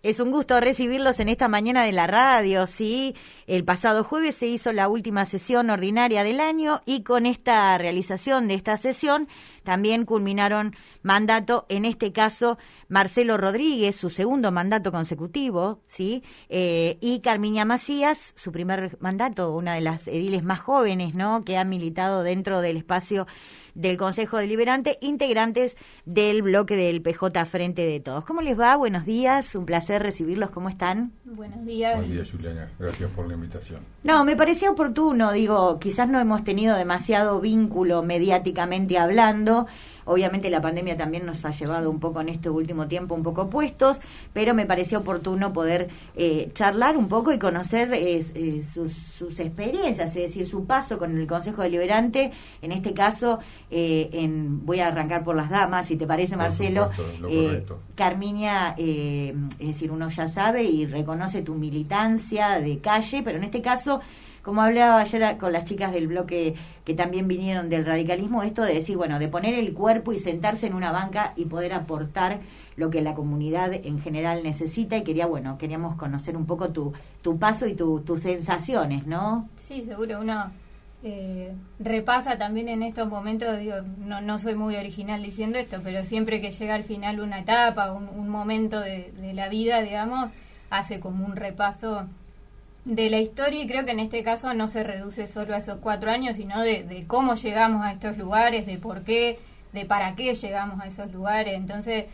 Es un gusto recibirlos en esta mañana de la radio, ¿sí? El pasado jueves se hizo la última sesión ordinaria del año y con esta realización de esta sesión también culminaron mandato, en este caso, Marcelo Rodríguez, su segundo mandato consecutivo, ¿sí? Y Carmiña Macías, su primer mandato, una de las ediles más jóvenes, ¿no?, que han militado dentro del espacio del Consejo Deliberante, integrantes del bloque del PJ Frente de Todos. ¿Cómo les va? Buenos días, un placer recibirlos. ¿Cómo están? Buenos días. Buen día, Juliana. Gracias por la invitación. No, me parecía oportuno, digo, quizás no hemos tenido demasiado vínculo mediáticamente hablando. Obviamente la pandemia también nos ha llevado un poco en este último tiempo un poco puestos, pero me pareció oportuno poder charlar un poco y conocer sus experiencias, es decir, su paso con el Consejo Deliberante. En este caso, voy a arrancar por las damas, si te parece, Marcelo. Supuesto, lo correcto. Carmiña, es decir, uno ya sabe y reconoce tu militancia de calle, pero en este caso, como hablaba ayer con las chicas del bloque que también vinieron del radicalismo, esto de decir, bueno, de poner el cuerpo y sentarse en una banca y poder aportar lo que la comunidad en general necesita, y queríamos conocer un poco tu paso y tus sensaciones, ¿no? Sí, seguro, uno repasa también en estos momentos, digo, no soy muy original diciendo esto, pero siempre que llega al final una etapa, un momento de la vida, digamos, hace como un repaso de la historia, y creo que en este caso no se reduce solo a esos 4 años, sino de cómo llegamos a estos lugares, de por qué, de para qué llegamos a esos lugares. Entonces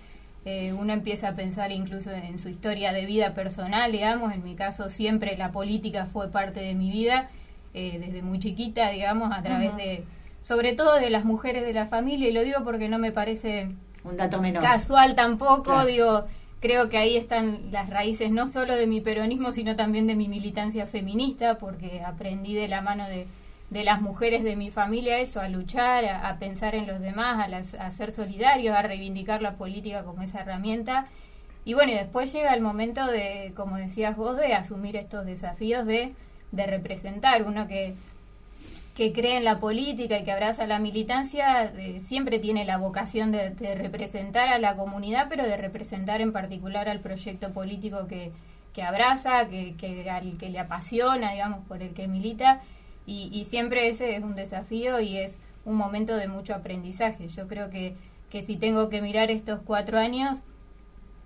uno empieza a pensar incluso en su historia de vida personal, digamos. En mi caso siempre la política fue parte de mi vida, desde muy chiquita, digamos, a través de, sobre todo de las mujeres de la familia, y lo digo porque no me parece un dato menor, casual tampoco, claro. Digo, creo que ahí están las raíces no solo de mi peronismo, sino también de mi militancia feminista, porque aprendí de la mano de las mujeres de mi familia eso, a luchar, a pensar en los demás, a ser solidarios, a reivindicar la política como esa herramienta. Y bueno, y después llega el momento de, como decías vos, de asumir estos desafíos de representar. Uno que cree en la política y que abraza la militancia, siempre tiene la vocación de representar a la comunidad, pero de representar en particular al proyecto político que abraza, al que le apasiona, digamos, por el que milita, y siempre ese es un desafío y es un momento de mucho aprendizaje. Yo creo que si tengo que mirar estos 4 años,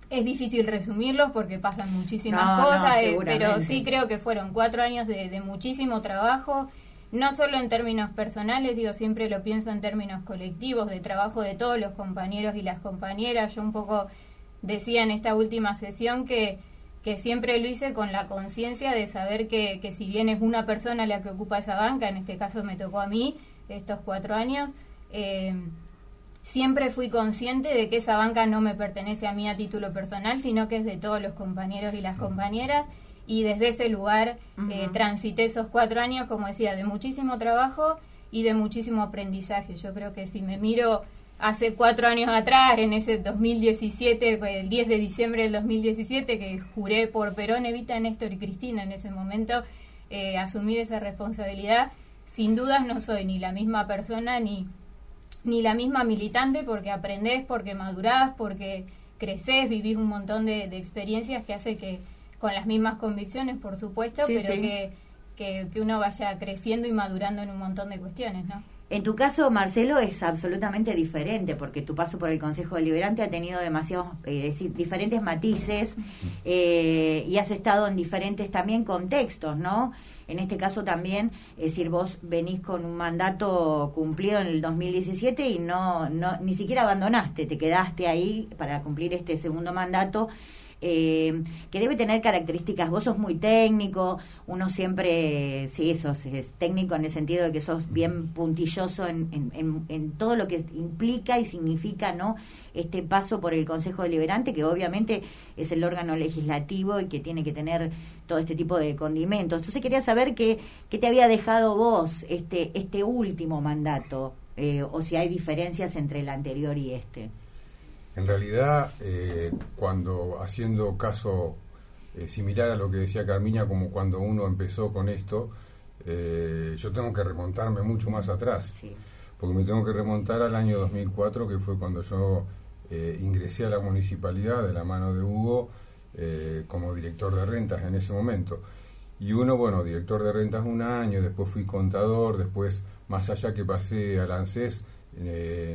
es difícil resumirlos porque pasan muchísimas cosas, pero sí creo que fueron 4 años de muchísimo trabajo. No solo en términos personales, digo, siempre lo pienso en términos colectivos, de trabajo de todos los compañeros y las compañeras. Yo un poco decía en esta última sesión que siempre lo hice con la conciencia de saber que si bien es una persona la que ocupa esa banca, en este caso me tocó a mí estos 4 años, siempre fui consciente de que esa banca no me pertenece a mí a título personal, sino que es de todos los compañeros y las compañeras. Y desde ese lugar transité esos 4 años, como decía, de muchísimo trabajo y de muchísimo aprendizaje. Yo creo que si me miro hace 4 años atrás, en ese 2017, el 10 de diciembre del 2017, que juré por Perón, Evita, Néstor y Cristina en ese momento, asumir esa responsabilidad, sin dudas no soy ni la misma persona ni la misma militante, porque aprendés, porque madurás, porque creces, vivís un montón de experiencias que hace que, con las mismas convicciones, por supuesto, sí, pero sí, que uno vaya creciendo y madurando en un montón de cuestiones, ¿no? En tu caso, Marcelo, es absolutamente diferente, porque tu paso por el Consejo Deliberante ha tenido demasiados, diferentes matices, y has estado en diferentes también contextos, ¿no? En este caso también, es decir, vos venís con un mandato cumplido en el 2017 y ni siquiera abandonaste, te quedaste ahí para cumplir este segundo mandato, que debe tener características. Vos sos muy técnico, uno siempre, sí, sos técnico en el sentido de que sos bien puntilloso en todo lo que implica y significa, ¿no?, este paso por el Consejo Deliberante, que obviamente es el órgano legislativo y que tiene que tener todo este tipo de condimentos. Entonces quería saber qué te había dejado vos este último mandato, o si hay diferencias entre el anterior y este. En realidad, cuando haciendo caso similar a lo que decía Carmiña, como cuando uno empezó con esto, yo tengo que remontarme mucho más atrás, sí, porque me tengo que remontar al año 2004, que fue cuando yo ingresé a la municipalidad de la mano de Hugo, como director de rentas en ese momento. Y uno, bueno, director de rentas un año, después fui contador, después, más allá que pasé al ANSES,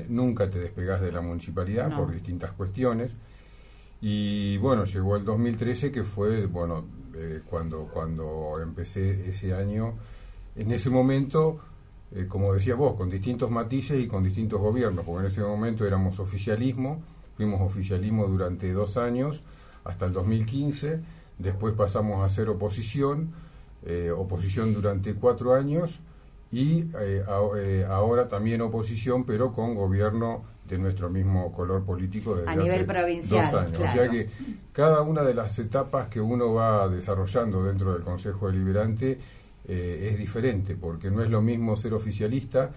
nunca te despegás de la municipalidad por distintas cuestiones. Y bueno, llegó el 2013, que fue, bueno, cuando empecé ese año, en ese momento, como decías vos, con distintos matices y con distintos gobiernos, porque en ese momento éramos oficialismo, fuimos oficialismo durante 2 años, hasta el 2015, después pasamos a ser oposición durante 4 años, y ahora también oposición, pero con gobierno de nuestro mismo color político desde a nivel hace provincial, 2 años. claro. O sea que cada una de las etapas que uno va desarrollando dentro del Consejo Deliberante es diferente, porque no es lo mismo ser oficialista,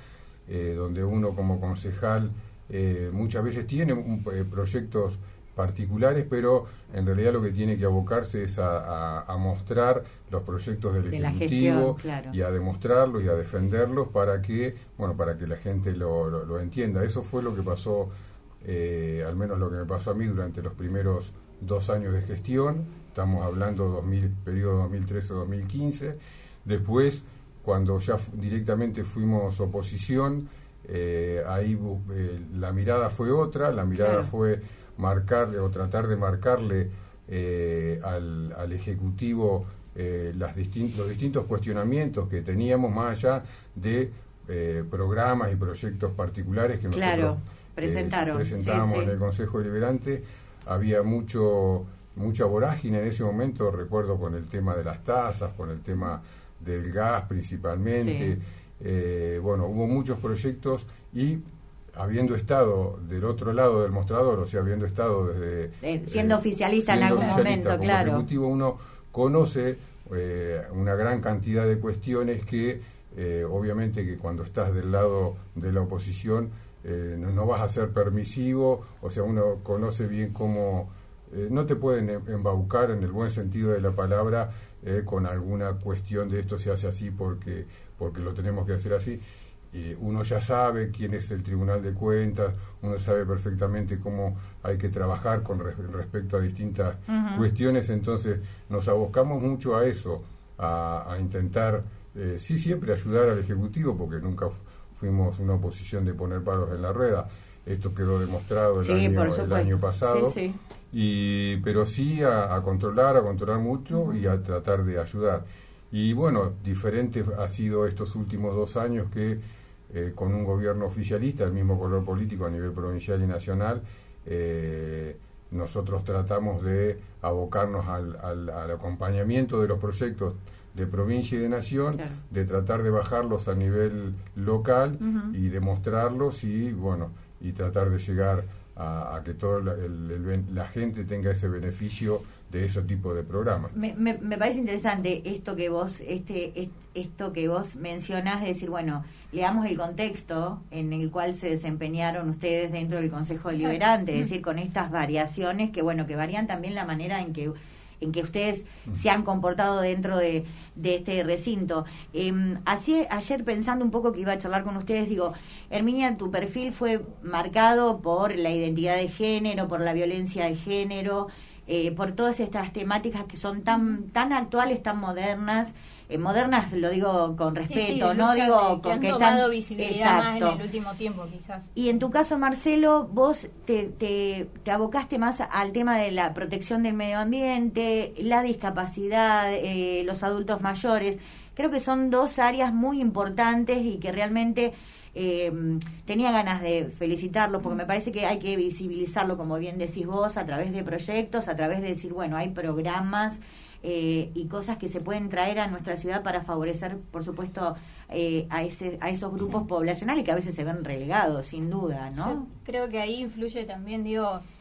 donde uno como concejal muchas veces tiene proyectos particulares, pero en realidad lo que tiene que abocarse es a mostrar los proyectos del Ejecutivo, claro, y a demostrarlos y a defenderlos para que la gente lo entienda. Eso fue lo que pasó, al menos lo que me pasó a mí durante los primeros 2 años de gestión. Estamos hablando periodo 2013-2015. Después, cuando ya directamente fuimos oposición, ahí la mirada fue otra, la mirada fue marcarle o tratar de marcarle al Ejecutivo los distintos cuestionamientos que teníamos, más allá de programas y proyectos particulares que nosotros presentábamos en el Consejo Deliberante. Había mucha vorágine en ese momento, recuerdo, con el tema de las tasas, con el tema del gas principalmente. Bueno, hubo muchos proyectos, y habiendo estado del otro lado del mostrador, o sea, habiendo estado desde... siendo oficialista en algún momento, como claro. Ejecutivo, uno conoce una gran cantidad de cuestiones que, obviamente, que cuando estás del lado de la oposición, no vas a ser permisivo, o sea, uno conoce bien cómo... no te pueden embaucar, en el buen sentido de la palabra, con alguna cuestión de esto se hace así porque lo tenemos que hacer así. Uno ya sabe quién es el Tribunal de Cuentas, uno sabe perfectamente cómo hay que trabajar con respecto a distintas cuestiones, entonces nos abocamos mucho a eso, a intentar, sí, siempre ayudar al Ejecutivo, porque nunca fuimos una oposición de poner palos en la rueda. Esto quedó demostrado el año pasado, pero sí a controlar mucho y a tratar de ayudar. Y bueno, diferente ha sido estos últimos 2 años que con un gobierno oficialista, el mismo color político a nivel provincial y nacional, nosotros tratamos de abocarnos al acompañamiento de los proyectos de provincia y de nación, de tratar de bajarlos a nivel local y demostrarlos y tratar de llegar a que toda la gente tenga ese beneficio de ese tipo de programas. Me parece interesante esto que vos esto que vos mencionás, de decir, bueno, leamos el contexto en el cual se desempeñaron ustedes dentro del Consejo Deliberante, es decir, con estas variaciones que varían también la manera en que ustedes se han comportado dentro de este recinto. Ayer, pensando un poco que iba a charlar con ustedes, digo, Herminia, tu perfil fue marcado por la identidad de género, por la violencia de género, por todas estas temáticas que son tan actuales, tan modernas. Modernas, lo digo con respeto, no digo que han porque tomado visibilidad más en exacto. el último tiempo, quizás. Y en tu caso, Marcelo, vos te abocaste más al tema de la protección del medio ambiente, la discapacidad, los adultos mayores. Creo que son 2 áreas muy importantes y que realmente tenía ganas de felicitarlos, porque me parece que hay que visibilizarlo, como bien decís vos, a través de proyectos, a través de decir, bueno, hay programas y cosas que se pueden traer a nuestra ciudad para favorecer, por supuesto, a esos grupos poblacionales que a veces se ven relegados, sin duda, ¿no? Yo creo que ahí influye también,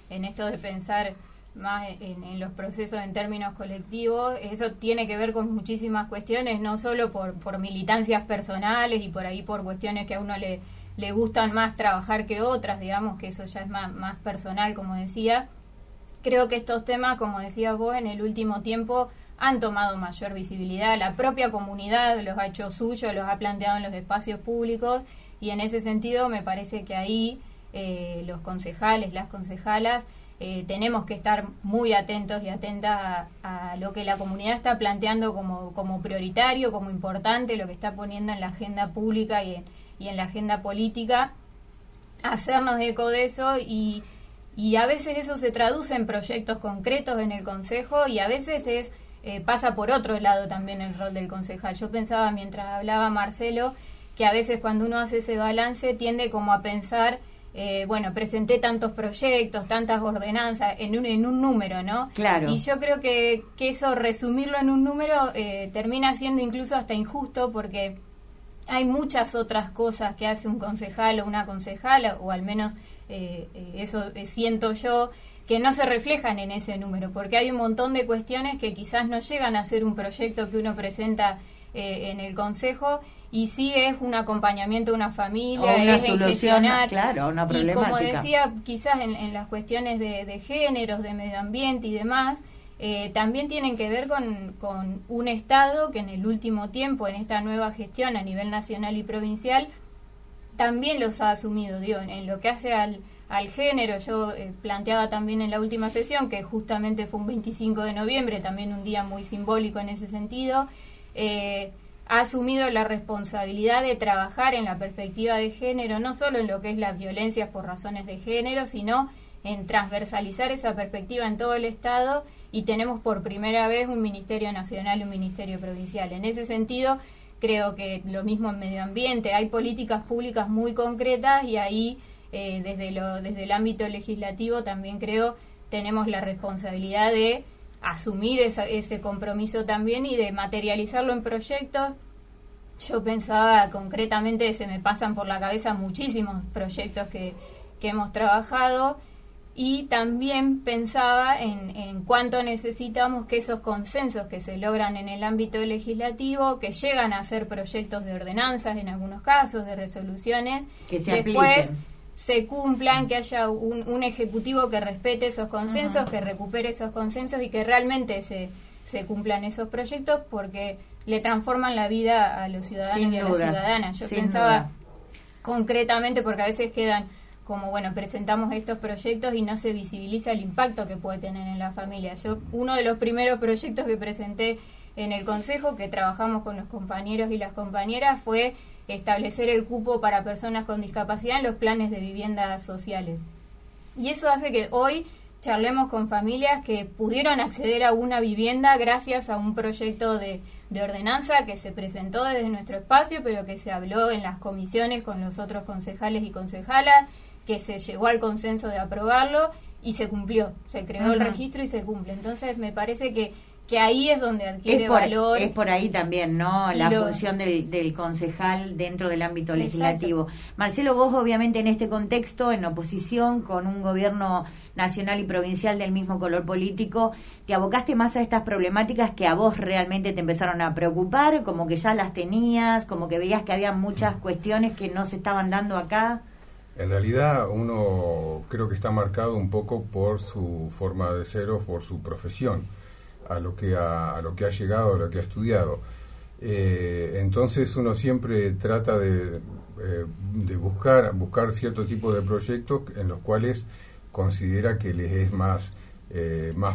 en esto de pensar más en los procesos en términos colectivos. Eso tiene que ver con muchísimas cuestiones, no solo por militancias personales y por ahí por cuestiones que a uno le gustan más trabajar que otras, digamos, que eso ya es más personal, como decía. Creo que estos temas, como decías vos, en el último tiempo han tomado mayor visibilidad. La propia comunidad los ha hecho suyos, los ha planteado en los espacios públicos, y en ese sentido me parece que ahí los concejales, las concejalas, tenemos que estar muy atentos y atentas a lo que la comunidad está planteando como prioritario, como importante, lo que está poniendo en la agenda pública y en la agenda política, hacernos eco de eso y a veces eso se traduce en proyectos concretos en el Consejo y a veces pasa por otro lado también el rol del concejal. Yo pensaba mientras hablaba Marcelo que a veces cuando uno hace ese balance tiende como a pensar presenté tantos proyectos, tantas ordenanzas en un número, ¿no? Claro. Y yo creo que eso, resumirlo en un número, termina siendo incluso hasta injusto porque hay muchas otras cosas que hace un concejal o una concejala, o al menos eso siento yo, que no se reflejan en ese número, porque hay un montón de cuestiones que quizás no llegan a ser un proyecto que uno presenta en el Consejo, y sí es un acompañamiento a una familia, o una es solución, gestionar, claro, una problemática. y como decía, quizás en las cuestiones de géneros, de medio ambiente y demás, también tienen que ver con un Estado que en el último tiempo, en esta nueva gestión a nivel nacional y provincial, también los ha asumido, digo, en lo que hace al género. Yo planteaba también en la última sesión, que justamente fue un 25 de noviembre, también un día muy simbólico en ese sentido, ha asumido la responsabilidad de trabajar en la perspectiva de género, no solo en lo que es las violencias por razones de género, sino en transversalizar esa perspectiva en todo el Estado, y tenemos por primera vez un Ministerio Nacional y un Ministerio Provincial. En ese sentido, creo que lo mismo en medio ambiente, hay políticas públicas muy concretas y ahí, desde el ámbito legislativo, también creo tenemos la responsabilidad de asumir ese compromiso también y de materializarlo en proyectos. Yo pensaba concretamente, se me pasan por la cabeza muchísimos proyectos que hemos trabajado, y también pensaba en cuánto necesitamos que esos consensos que se logran en el ámbito legislativo, que llegan a ser proyectos de ordenanzas en algunos casos, de resoluciones, que se después apliquen, se cumplan, que haya un ejecutivo que respete esos consensos, uh-huh, que recupere esos consensos y que realmente se cumplan esos proyectos, porque le transforman la vida a los ciudadanos y a las ciudadanas. Yo pensaba concretamente, porque a veces quedan como, presentamos estos proyectos y no se visibiliza el impacto que puede tener en la familia. Uno de los primeros proyectos que presenté en el Consejo, que trabajamos con los compañeros y las compañeras, fue establecer el cupo para personas con discapacidad en los planes de viviendas sociales. Y eso hace que hoy charlemos con familias que pudieron acceder a una vivienda gracias a un proyecto de ordenanza que se presentó desde nuestro espacio, pero que se habló en las comisiones con los otros concejales y concejalas, que se llegó al consenso de aprobarlo y se cumplió, se creó, uh-huh, el registro y se cumple. Entonces me parece que ahí es donde adquiere valor. Es por ahí también, ¿no? La función del concejal dentro del ámbito legislativo. Exacto. Marcelo, vos obviamente en este contexto, en oposición con un gobierno nacional y provincial del mismo color político, te abocaste más a estas problemáticas que a vos realmente te empezaron a preocupar, como que ya las tenías, como que veías que había muchas cuestiones que no se estaban dando acá. En realidad uno creo que está marcado un poco por su forma de ser o por su profesión, a lo que ha llegado, a lo que ha estudiado. Entonces uno siempre trata de buscar cierto tipo de proyectos en los cuales considera que les es más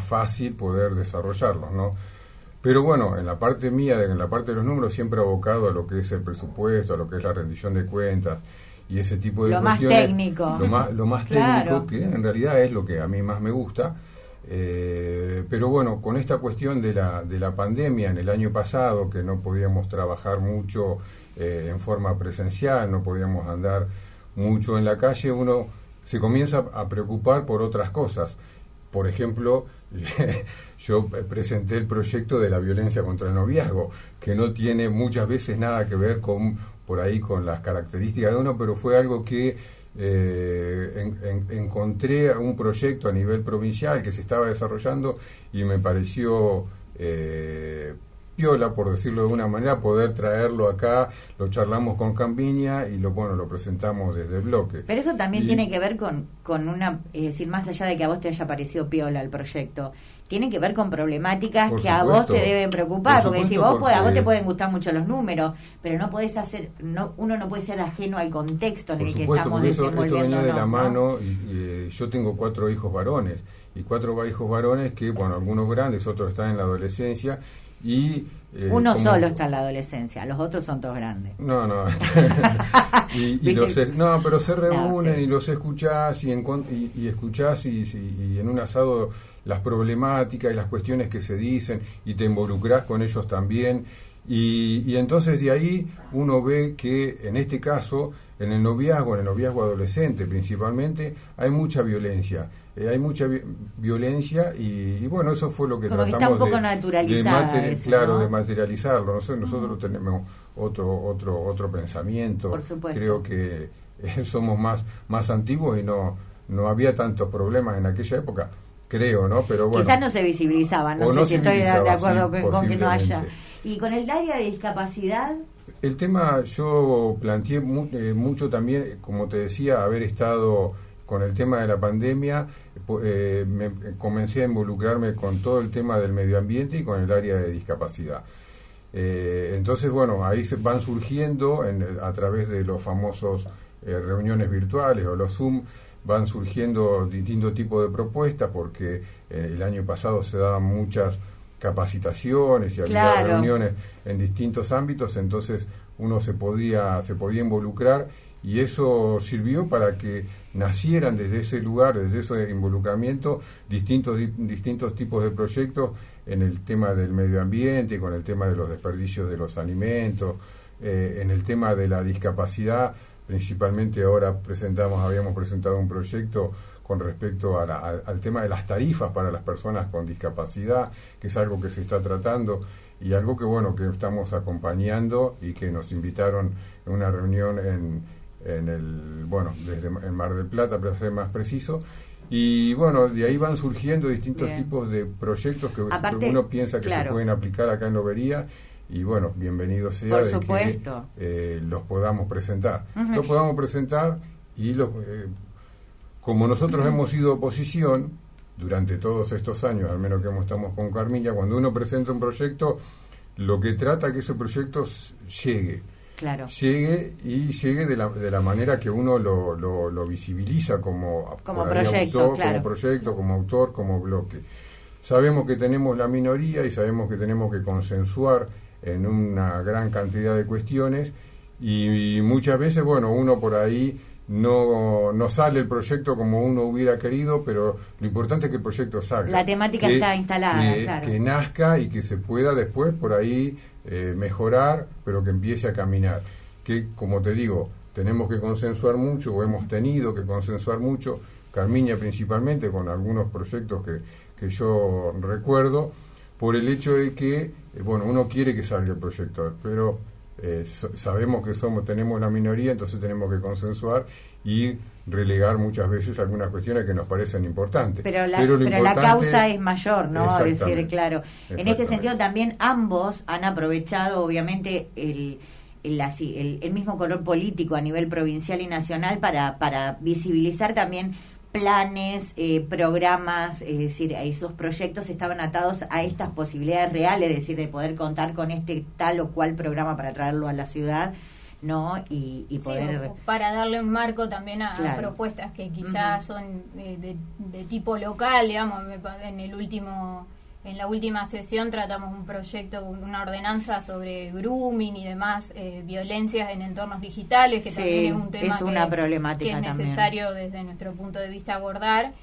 fácil poder desarrollarlos, ¿no? Pero bueno, en la parte mía, en la parte de los números, siempre abocado a lo que es el presupuesto, a lo que es la rendición de cuentas y ese tipo de cuestiones. Lo más técnico, que en realidad es lo que a mí más me gusta. Pero bueno, con esta cuestión de la pandemia en el año pasado, que no podíamos trabajar mucho en forma presencial, no podíamos andar mucho en la calle, uno se comienza a preocupar por otras cosas. Por ejemplo, yo presenté el proyecto de la violencia contra el noviazgo, que no tiene muchas veces nada que ver con las características de uno, pero fue algo que encontré un proyecto a nivel provincial que se estaba desarrollando y me pareció piola, por decirlo de una manera, poder traerlo acá, lo charlamos con Carmiña y lo presentamos desde el bloque. Pero eso también tiene que ver con una, es decir, más allá de que a vos te haya parecido piola el proyecto, tiene que ver con problemáticas que a vos te deben preocupar, porque si vos a vos te pueden gustar mucho los números, pero no podés uno no puede ser ajeno al contexto en el que estamos desenvolviendo. Esto venía de la mano, y yo tengo 4 hijos varones, y 4 hijos varones que, algunos grandes, otros están en la adolescencia, y uno solo está en la adolescencia, los otros son todos grandes. No. Pero se reúnen y los escuchás y escuchás y en un asado las problemáticas y las cuestiones que se dicen y te involucrás con ellos también. Y entonces de ahí uno ve que en este caso, en el noviazgo adolescente principalmente, hay mucha violencia. Y eso fue lo que como tratamos que está un poco naturalizada de materializarlo. Nosotros tenemos otro pensamiento. Por supuesto. Creo que somos más antiguos y no había tantos problemas en aquella época. Creo, ¿no? Pero quizás no se visibilizaban, no sé si estoy de acuerdo con que no haya. Y con el área de discapacidad. El tema yo planteé mucho también, como te decía, haber estado con el tema de la pandemia, comencé a involucrarme con todo el tema del medio ambiente y con el área de discapacidad. Entonces, ahí se van surgiendo a través de los famosos reuniones virtuales o los Zoom, van surgiendo distintos tipos de propuestas, porque el año pasado se daban muchas capacitaciones y había reuniones en distintos ámbitos, entonces uno se podía involucrar, y eso sirvió para que nacieran desde ese lugar, desde ese involucramiento, distintos tipos de proyectos en el tema del medio ambiente, con el tema de los desperdicios de los alimentos, en el tema de la discapacidad. Principalmente ahora habíamos presentado un proyecto con respecto al tema de las tarifas para las personas con discapacidad, que es algo que se está tratando y algo que estamos acompañando, y que nos invitaron en una reunión desde en Mar del Plata, para ser más preciso. Y de ahí van surgiendo distintos tipos de proyectos que uno piensa que se pueden aplicar acá en Lobería. Y bienvenido sea de que los podamos presentar. Los podamos presentar y como nosotros hemos sido oposición durante todos estos años, al menos que estamos con Carmiña, cuando uno presenta un proyecto, lo que trata es que ese proyecto llegue de la manera que uno lo visibiliza como proyecto, como autor, como bloque. Sabemos que tenemos la minoría y sabemos que tenemos que consensuar en una gran cantidad de cuestiones, y muchas veces uno por ahí no sale el proyecto como uno hubiera querido, pero lo importante es que el proyecto salga, la temática está instalada, que nazca y que se pueda después por ahí mejorar, pero que empiece a caminar, que como te digo, tenemos que consensuar mucho, o hemos tenido que consensuar mucho, Carmiña principalmente, con algunos proyectos que yo recuerdo, por el hecho de que uno quiere que salga el proyecto, pero sabemos que tenemos la minoría, entonces tenemos que consensuar y relegar muchas veces algunas cuestiones que nos parecen importantes. Pero la causa es mayor, ¿no? Es decir, claro. En este sentido también ambos han aprovechado, obviamente, el mismo color político a nivel provincial y nacional para visibilizar también planes, programas, es decir, esos proyectos estaban atados a estas posibilidades reales, es decir, de poder contar con este tal o cual programa para traerlo a la ciudad, ¿no? Y poder... para darle un marco también a propuestas que quizás son de tipo local, digamos. En la última sesión tratamos un proyecto, una ordenanza sobre grooming y demás violencias en entornos digitales, que también es un tema que es necesario desde nuestro punto de vista abordar.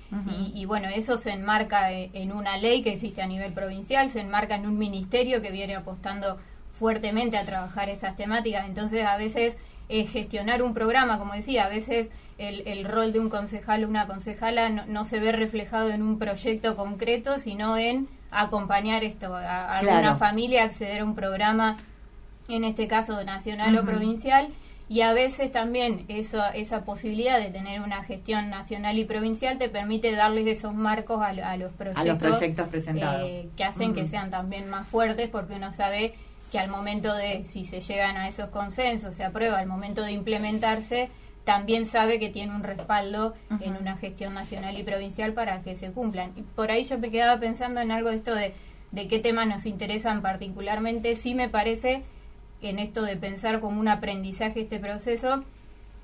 Y eso se enmarca en una ley que existe a nivel provincial, se enmarca en un ministerio que viene apostando fuertemente a trabajar esas temáticas. Entonces, a veces gestionar un programa, como decía, a veces el rol de un concejal o una concejala no se ve reflejado en un proyecto concreto, sino en acompañar a alguna familia a acceder a un programa, en este caso nacional o provincial, y a veces también esa posibilidad de tener una gestión nacional y provincial te permite darles esos marcos a los proyectos presentados, que hacen que sean también más fuertes, porque uno sabe que al momento de, si se llegan a esos consensos, se aprueba, al momento de implementarse, también sabe que tiene un respaldo en una gestión nacional y provincial para que se cumplan. Y por ahí yo me quedaba pensando en algo de esto de qué temas nos interesan particularmente. Sí me parece en esto de pensar como un aprendizaje este proceso,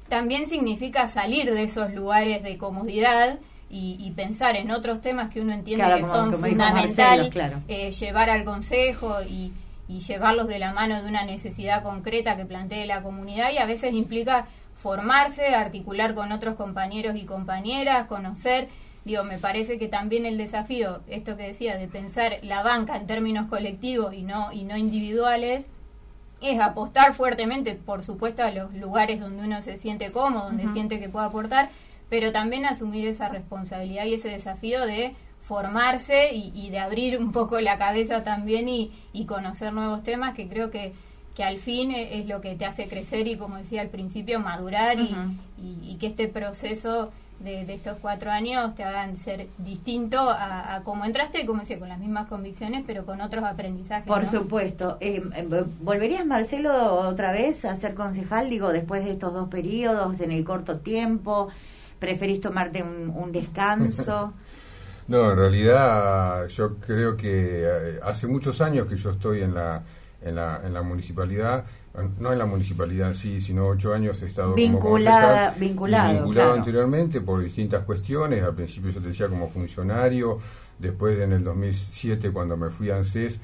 también significa salir de esos lugares de comodidad y pensar en otros temas que uno entiende que son fundamental, llevar al Consejo y llevarlos de la mano de una necesidad concreta que plantee la comunidad, y a veces implica formarse, articular con otros compañeros y compañeras, conocer. Me parece que también el desafío, esto que decía, de pensar la banca en términos colectivos y no individuales, es apostar fuertemente, por supuesto, a los lugares donde uno se siente cómodo, donde siente que puede aportar, pero también asumir esa responsabilidad y ese desafío de formarse y de abrir un poco la cabeza también y conocer nuevos temas, que creo que al fin es lo que te hace crecer y, como decía al principio, madurar y que este proceso de estos 4 años te hagan ser distinto a cómo entraste, como decía, con las mismas convicciones, pero con otros aprendizajes. Por supuesto. ¿Volverías, Marcelo, otra vez a ser concejal, después de estos 2 periodos, en el corto tiempo? ¿Preferís tomarte un descanso? No, en realidad yo creo que hace muchos años que yo estoy en la municipalidad, no en la municipalidad sí, sino 8 años he estado vinculado claro. Anteriormente por distintas cuestiones. Al principio yo te decía como funcionario, después en el 2007 cuando me fui a ANSES,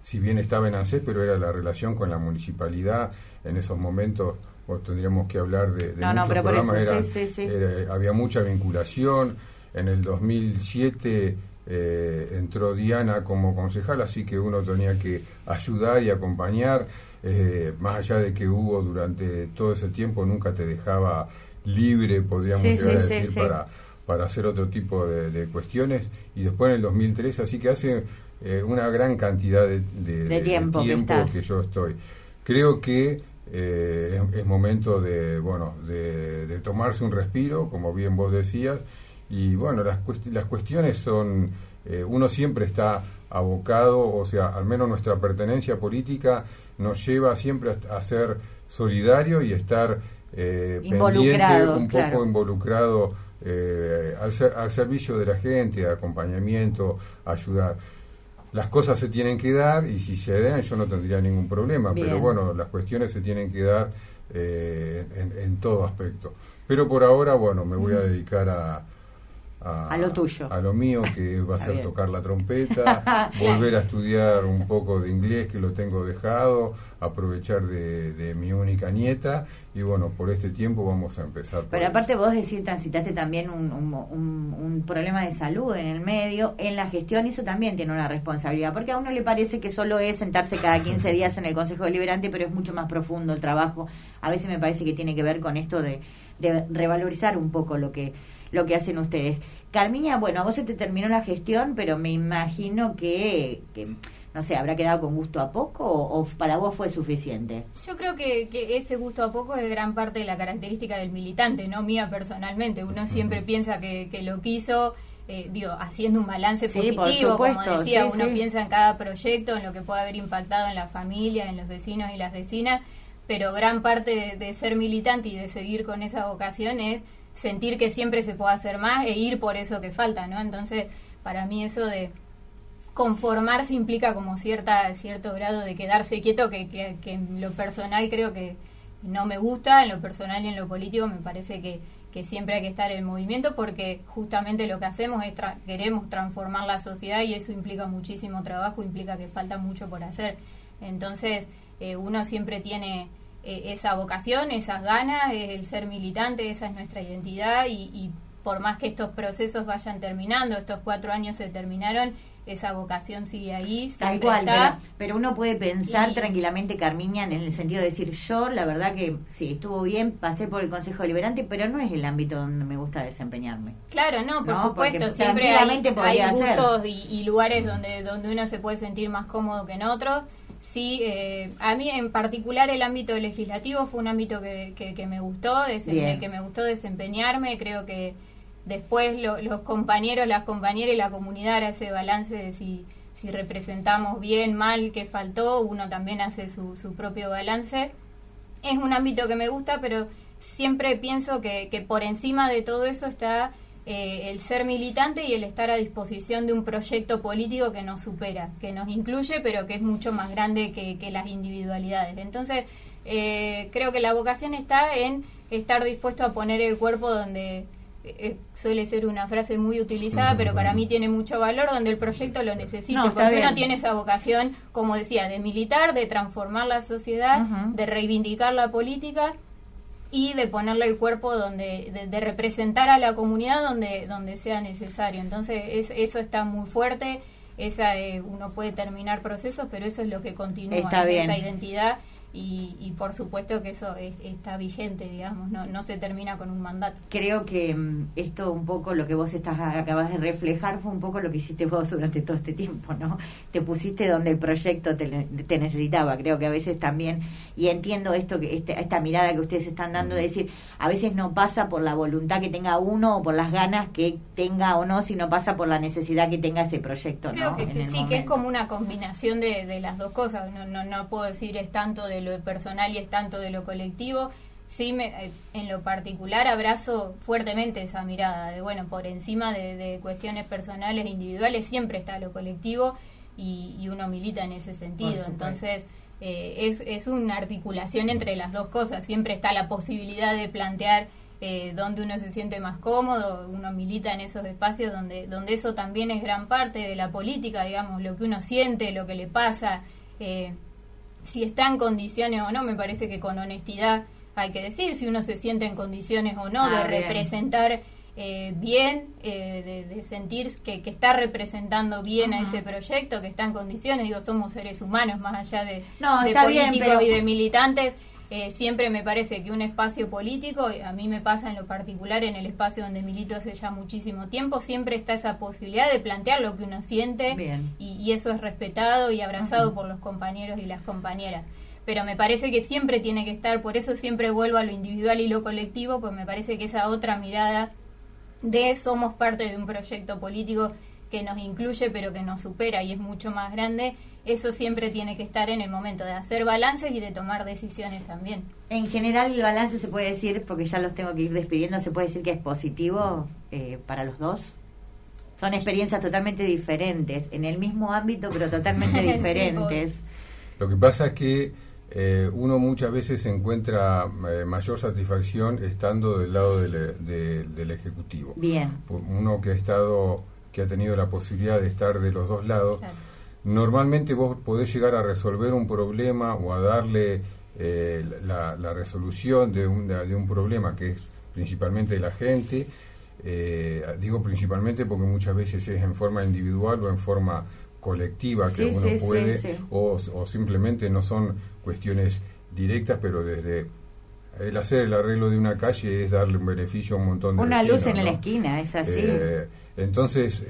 si bien estaba en ANSES, pero era la relación con la municipalidad en esos momentos. Tendríamos que hablar de muchos programas, había mucha vinculación. En el 2007 entró Diana como concejal, así que uno tenía que ayudar y acompañar, más allá de que Hugo durante todo ese tiempo nunca te dejaba libre, podríamos llegar a decir, para hacer otro tipo de cuestiones. Y después en el 2003, así que hace una gran cantidad de tiempo que yo estoy. Creo que es momento de tomarse un respiro, como bien vos decías. Y bueno, las cuestiones son, uno siempre está abocado, o sea, al menos nuestra pertenencia política nos lleva siempre a ser solidario y estar pendiente, un poco involucrado al servicio de la gente, acompañamiento, ayudar. Las cosas se tienen que dar, y si se dan yo no tendría ningún problema. Bien. Pero bueno, las cuestiones se tienen que dar en todo aspecto. Pero por ahora, me voy a dedicar a lo tuyo, a lo mío, que va a ser tocar la trompeta, volver a estudiar un poco de inglés, que lo tengo dejado, aprovechar de mi única nieta, y por este tiempo vamos a empezar. Pero aparte vos transitaste también un problema de salud en el medio, en la gestión, y eso también tiene una responsabilidad, porque a uno le parece que solo es sentarse cada 15 días en el Consejo Deliberante, pero es mucho más profundo el trabajo. A veces me parece que tiene que ver con esto de revalorizar un poco lo que hacen ustedes. Carmiña, a vos se te terminó la gestión, pero me imagino que no sé, ¿habrá quedado con gusto a poco o para vos fue suficiente? Yo creo que ese gusto a poco es gran parte de la característica del militante, no mía personalmente. Uno siempre piensa que lo quiso, haciendo un balance positivo, supuesto, como decía, uno piensa en cada proyecto, en lo que puede haber impactado en la familia, en los vecinos y las vecinas, pero gran parte de ser militante y de seguir con esa vocación es sentir que siempre se puede hacer más e ir por eso que falta, ¿no? Entonces, para mí eso de conformarse implica como cierto grado de quedarse quieto, que en lo personal creo que no me gusta, en lo personal y en lo político me parece que siempre hay que estar en movimiento, porque justamente lo que hacemos es queremos transformar la sociedad, y eso implica muchísimo trabajo, implica que falta mucho por hacer. Entonces, uno siempre tiene esa vocación, esas ganas, el ser militante, esa es nuestra identidad, y por más que estos procesos vayan terminando, estos 4 años se terminaron, esa vocación sigue ahí. Tal cual, pero uno puede pensar tranquilamente, Carmiña, en el sentido de decir, yo la verdad que sí, estuvo bien, pasé por el Consejo Deliberante, pero no es el ámbito donde me gusta desempeñarme. Claro, no, por supuesto, siempre hay gustos y lugares donde uno se puede sentir más cómodo que en otros. Sí, a mí en particular el ámbito legislativo fue un ámbito que me gustó, en el que me gustó desempeñarme. Creo que después los compañeros, las compañeras y la comunidad hará ese balance de si representamos bien, mal, qué faltó. Uno también hace su propio balance. Es un ámbito que me gusta, pero siempre pienso que por encima de todo eso está el ser militante y el estar a disposición de un proyecto político que nos supera, que nos incluye, pero que es mucho más grande que las individualidades. Entonces, creo que la vocación está en estar dispuesto a poner el cuerpo donde suele ser una frase muy utilizada, pero para mí tiene mucho valor, donde el proyecto lo necesite, porque uno tiene esa vocación, como decía, de militar, de transformar la sociedad, de reivindicar la política y de ponerle el cuerpo de representar a la comunidad donde sea necesario. Entonces eso está muy fuerte. Uno puede terminar procesos, pero eso es lo que continúa, esa identidad, y por supuesto que eso está vigente, digamos, no se termina con un mandato. Creo que esto un poco lo que vos acabas de reflejar fue un poco lo que hiciste vos durante todo este tiempo, ¿no? Te pusiste donde el proyecto te necesitaba. Creo que a veces también, y entiendo esto, que esta mirada que ustedes están dando, de decir, a veces no pasa por la voluntad que tenga uno o por las ganas que tenga o no, sino pasa por la necesidad que tenga ese proyecto, ¿no? Creo que sí, que es como una combinación de las dos cosas. No puedo decir es tanto de lo personal y es tanto de lo colectivo. Sí, en lo particular abrazo fuertemente esa mirada de, bueno, por encima de cuestiones personales e individuales siempre está lo colectivo, y uno milita en ese sentido. Entonces es una articulación entre las dos cosas. Siempre está la posibilidad de plantear donde uno se siente más cómodo. Uno milita en esos espacios donde eso también es gran parte de la política, digamos, lo que uno siente, lo que le pasa, si está en condiciones o no. Me parece que con honestidad hay que decir si uno se siente en condiciones o no de representar bien, de sentir que está representando bien a ese proyecto, que está en condiciones. Digo, somos seres humanos más allá de políticos y de militantes. Siempre me parece que un espacio político, a mí me pasa en lo particular en el espacio donde milito hace ya muchísimo tiempo, siempre está esa posibilidad de plantear lo que uno siente, y eso es respetado y abrazado por los compañeros y las compañeras. Pero me parece que siempre tiene que estar, por eso siempre vuelvo a lo individual y lo colectivo, pues me parece que esa otra mirada de somos parte de un proyecto político que nos incluye pero que nos supera y es mucho más grande, eso siempre tiene que estar en el momento de hacer balances y de tomar decisiones también. En general el balance se puede decir, porque ya los tengo que ir despidiendo, se puede decir que es positivo para los dos. Son experiencias totalmente diferentes, en el mismo ámbito pero totalmente diferentes. Sí, lo que pasa es que uno muchas veces encuentra mayor satisfacción estando del lado del Ejecutivo. Bien. Uno que ha tenido la posibilidad de estar de los dos lados, claro. Normalmente vos podés llegar a resolver un problema o a darle la resolución de un problema que es principalmente de la gente. Digo principalmente porque muchas veces es en forma individual o en forma colectiva que uno puede. O simplemente no son cuestiones directas, pero desde el hacer el arreglo de una calle es darle un beneficio a un montón de una vecinos, luz en ¿no? la esquina, es así. Entonces,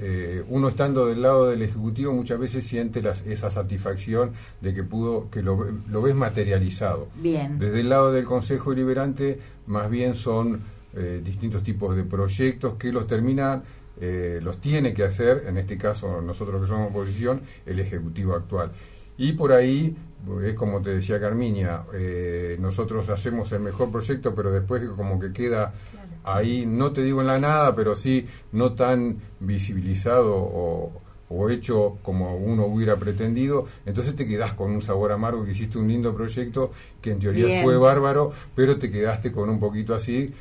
uno estando del lado del Ejecutivo muchas veces siente esa satisfacción de que lo ves materializado. Bien. Desde el lado del Consejo Deliberante, más bien son distintos tipos de proyectos que los tiene que hacer, en este caso nosotros que somos oposición, el Ejecutivo actual. Y por ahí, es como te decía Carmiña, nosotros hacemos el mejor proyecto, pero después como que queda ahí, no te digo en la nada, pero sí no tan visibilizado o hecho como uno hubiera pretendido. Entonces te quedás con un sabor amargo, que hiciste un lindo proyecto que en teoría fue bárbaro, pero te quedaste con un poquito así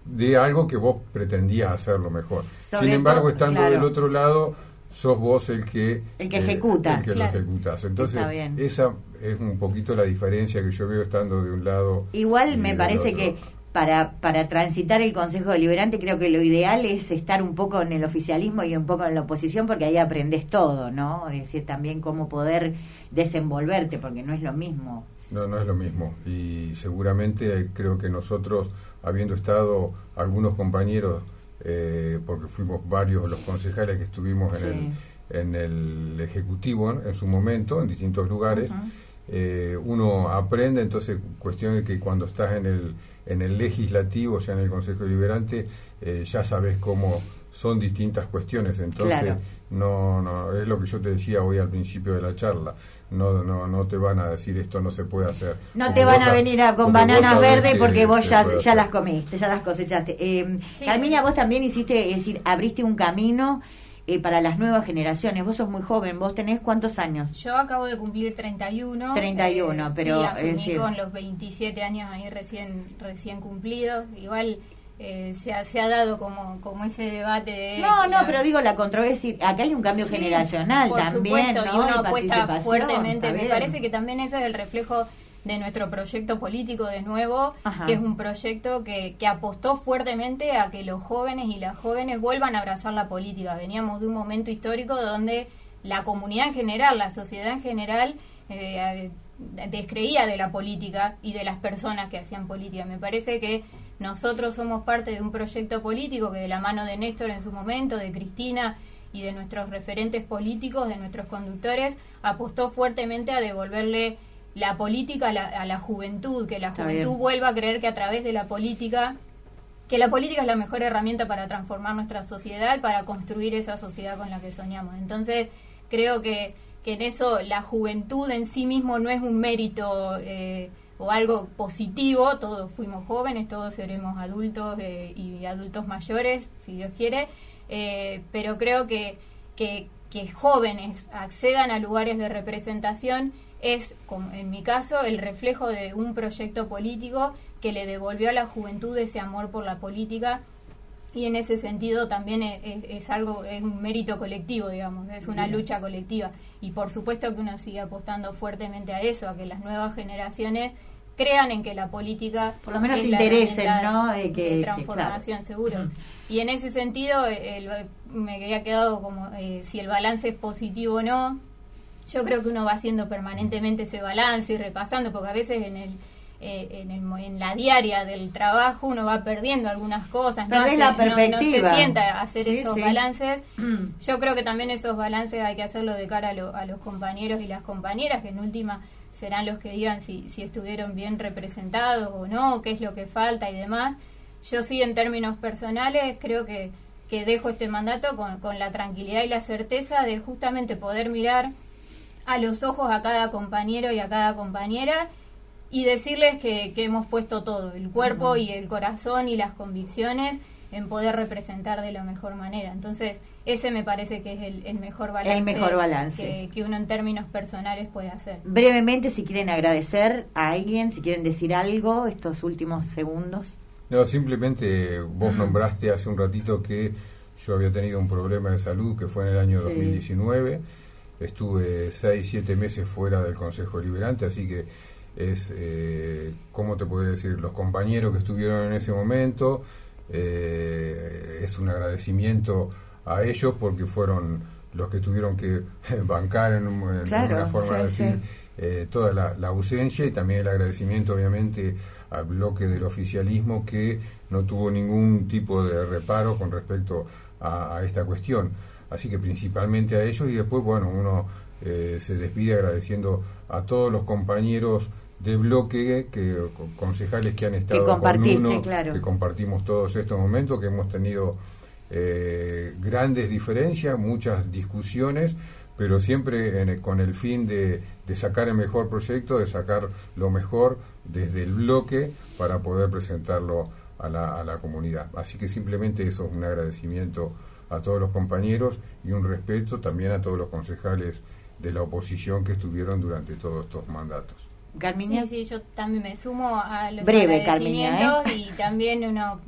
de algo que vos pretendías hacerlo mejor. Sin embargo, estando del otro lado, sos vos el que ejecuta. El que lo ejecutas. Entonces, esa es un poquito la diferencia que yo veo estando de un lado. Igual me parece que para transitar el Consejo Deliberante creo que lo ideal es estar un poco en el oficialismo y un poco en la oposición, porque ahí aprendes todo, ¿no? Es decir, también cómo poder desenvolverte, porque no es lo mismo. No es lo mismo, y seguramente creo que nosotros, habiendo estado algunos compañeros, porque fuimos varios los concejales que estuvimos en el Ejecutivo en su momento, en distintos lugares, uno aprende. Entonces, cuestión de que cuando estás en el legislativo, o sea, en el Consejo Deliberante, ya sabes cómo son distintas cuestiones. Entonces, claro. no es lo que yo te decía hoy al principio de la charla. No te van a decir esto no se puede hacer. No Como te van vos a venir con porque bananas vos sabés verdes que porque vos se ya puede las hacer. comiste, ya las cosechaste. Sí. Carmiña, vos también hiciste, es decir, abriste un camino para las nuevas generaciones. Vos sos muy joven, ¿vos tenés cuántos años? Yo acabo de cumplir 31. 31, pero sí, asumí es decir, con los 27 años ahí recién cumplidos. Igual se ha dado como ese debate de... No, pero digo la controversia, acá hay un cambio Sí, generacional por también, supuesto, ¿no? y uno Y apuesta participación, fuertemente. está Me bien. parece que también ese es el reflejo de nuestro proyecto político de nuevo, Ajá. que es un proyecto que apostó fuertemente a que los jóvenes y las jóvenes vuelvan a abrazar la política. Veníamos de un momento histórico donde la comunidad en general, la sociedad en general, descreía de la política y de las personas que hacían política. Me parece que nosotros somos parte de un proyecto político que, de la mano de Néstor en su momento, de Cristina y de nuestros referentes políticos, de nuestros conductores, apostó fuertemente a devolverle la política a la juventud, que la Está juventud bien. vuelva a creer que a través de la política, que la política es la mejor herramienta para transformar nuestra sociedad, para construir esa sociedad con la que soñamos. Entonces, creo que en eso la juventud en sí mismo no es un mérito o algo positivo. Todos fuimos jóvenes, todos seremos adultos y adultos mayores, si Dios quiere, pero creo que jóvenes accedan a lugares de representación es, como en mi caso, el reflejo de un proyecto político que le devolvió a la juventud ese amor por la política, y en ese sentido también es un mérito colectivo, digamos, es una lucha colectiva, y por supuesto que uno sigue apostando fuertemente a eso, a que las nuevas generaciones crean en que la política por lo menos es se la interesen, herramienta ¿no? de transformación, claro. seguro. Y en ese sentido me había quedado como si el balance es positivo o no. Yo creo que uno va haciendo permanentemente ese balance y repasando, porque a veces en la diaria del trabajo uno va perdiendo algunas cosas, Perdés la perspectiva. no se sienta a hacer Sí, esos sí. balances. Yo creo que también esos balances hay que hacerlo de cara a los compañeros y las compañeras, que en última serán los que digan si estuvieron bien representados o no, qué es lo que falta y demás. Yo sí, en términos personales, creo que dejo este mandato con la tranquilidad y la certeza de justamente poder mirar a los ojos a cada compañero y a cada compañera y decirles que hemos puesto todo, el cuerpo y el corazón y las convicciones, en poder representar de la mejor manera. Entonces, ese me parece que es el mejor balance, El mejor balance. que uno en términos personales puede hacer. Brevemente, si quieren agradecer a alguien, si quieren decir algo, estos últimos segundos. No, simplemente vos nombraste hace un ratito que yo había tenido un problema de salud que fue en el año 2019. Estuve 6-7 meses fuera del Consejo Deliberante, así que es, ¿cómo te puedo decir? Los compañeros que estuvieron en ese momento, es un agradecimiento a ellos porque fueron los que tuvieron que bancar en una forma de decir toda la ausencia, y también el agradecimiento obviamente al bloque del oficialismo que no tuvo ningún tipo de reparo con respecto a esta cuestión. Así que principalmente a ellos, y después, bueno, uno se despide agradeciendo a todos los compañeros de bloque, concejales que han estado con uno, claro, que compartimos todos estos momentos, que hemos tenido grandes diferencias, muchas discusiones, pero siempre con el fin de sacar el mejor proyecto, de sacar lo mejor desde el bloque para poder presentarlo a la comunidad. Así que simplemente eso, un agradecimiento a todos los compañeros y un respeto también a todos los concejales de la oposición que estuvieron durante todos estos mandatos. Carmiña. Sí, yo también me sumo a los breve, agradecimientos, Carmiña, y también uno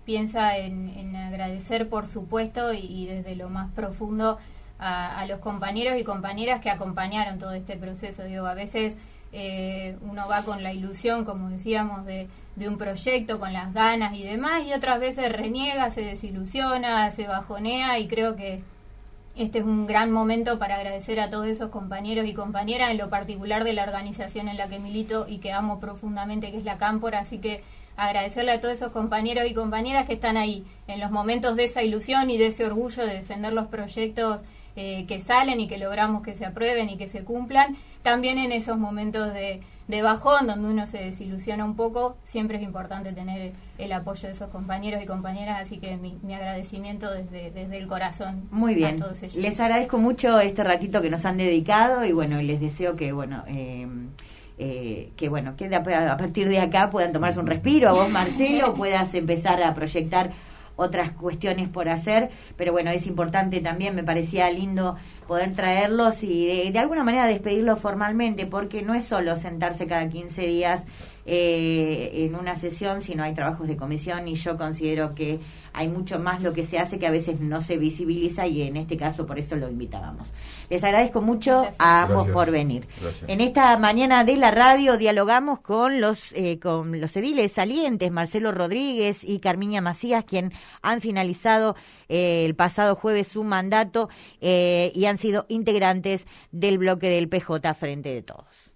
piensa en agradecer, por supuesto, y desde lo más profundo a los compañeros y compañeras que acompañaron todo este proceso. Digo, a veces uno va con la ilusión, como decíamos, de un proyecto, con las ganas y demás, y otras veces reniega, se desilusiona, se bajonea, y creo que este es un gran momento para agradecer a todos esos compañeros y compañeras, en lo particular de la organización en la que milito y que amo profundamente, que es la Cámpora. Así que agradecerle a todos esos compañeros y compañeras que están ahí en los momentos de esa ilusión y de ese orgullo de defender los proyectos que salen y que logramos que se aprueben y que se cumplan. También en esos momentos de bajón, donde uno se desilusiona un poco, siempre es importante tener el apoyo de esos compañeros y compañeras, así que mi agradecimiento desde el corazón. Muy bien, a todos ellos. Les agradezco mucho este ratito que nos han dedicado y bueno, les deseo que que a partir de acá puedan tomarse un respiro, a vos Marcelo puedas empezar a proyectar otras cuestiones por hacer, pero bueno, es importante también, me parecía lindo poder traerlos y de alguna manera despedirlos formalmente, porque no es solo sentarse cada 15 días en una sesión, sino hay trabajos de comisión y yo considero que hay mucho más lo que se hace que a veces no se visibiliza y en este caso por eso lo invitábamos. Les agradezco mucho a ambos por venir. Gracias. En esta mañana de la radio dialogamos con los ediles salientes, Marcelo Rodríguez y Carmiña Macías, quien han finalizado el pasado jueves su mandato y han sido integrantes del bloque del PJ Frente de Todos.